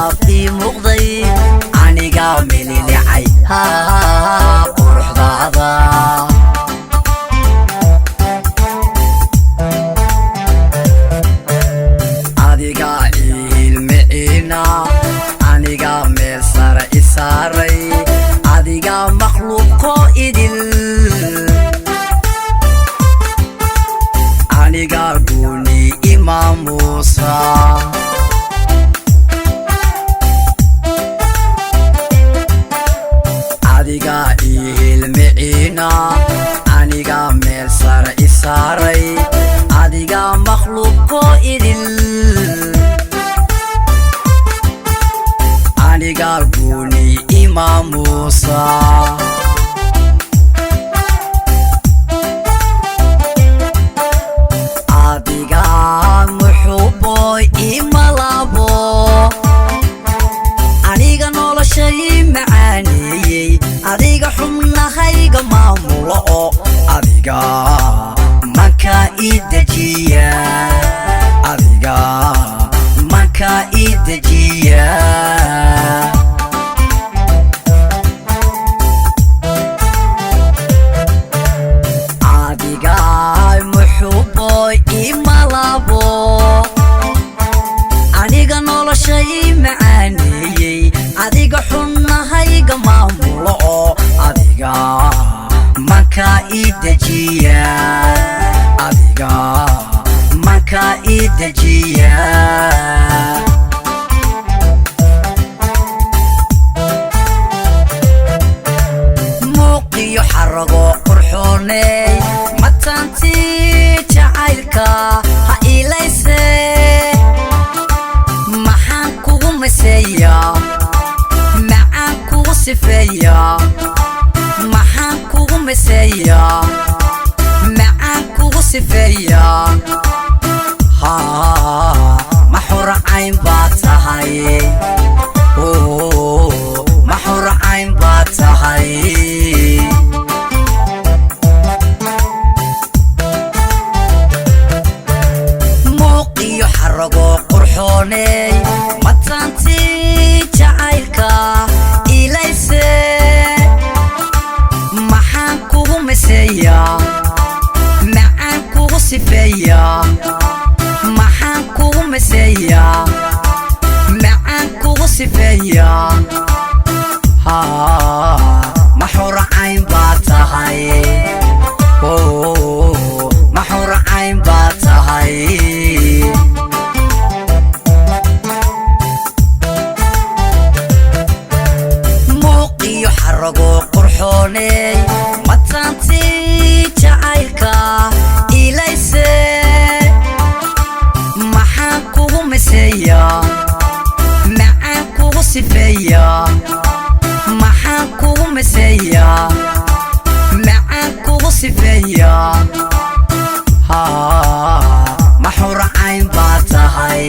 في مغضي عني قامل لعيها قرح ضاضا عادي قايل معينا عني قامل سار إساري عادي قام مخلوق قائد عني قابوني إمام موسى adiga ilmiina aniga meel sare isaaray adiga makhluuqo idil aniga guni Imam Musa adiga muhubbo imalabo aniga noloshay macaani adiga xubnahayga maamulo adiga manka idajiya adiga manka idajiya adiga muhubbo imalabo aniga noloshay macaaniyey adiga xubnahayga maamulo adiga manka idajiya adiga manka idajiya muuqiyo xarago qurxooney matanti jacaylka ha ilayse maxaan kugu maseeya macaan kugu sifeeya maxaan kugu maseeya macaan kugu sifeeya ha maxur cayn baad tahay maxur cayn baad tahay muuqiyo xarago qurxooney matanti jacaylka ilayse maxaan kugu maseeya macaan kugu sifeeya maxaan kugu maseeya macaan kugu sifeeya ha maxur cayn baad tahay maxur cayn baad tahay muuqiyo xarago qurxooney matanti jacaylka ilayse maxaan kugu maseeya macaan kugu sifeeya maxaan kugu maseeya macaan kugu sifeeya ha maxur cayn baad tahay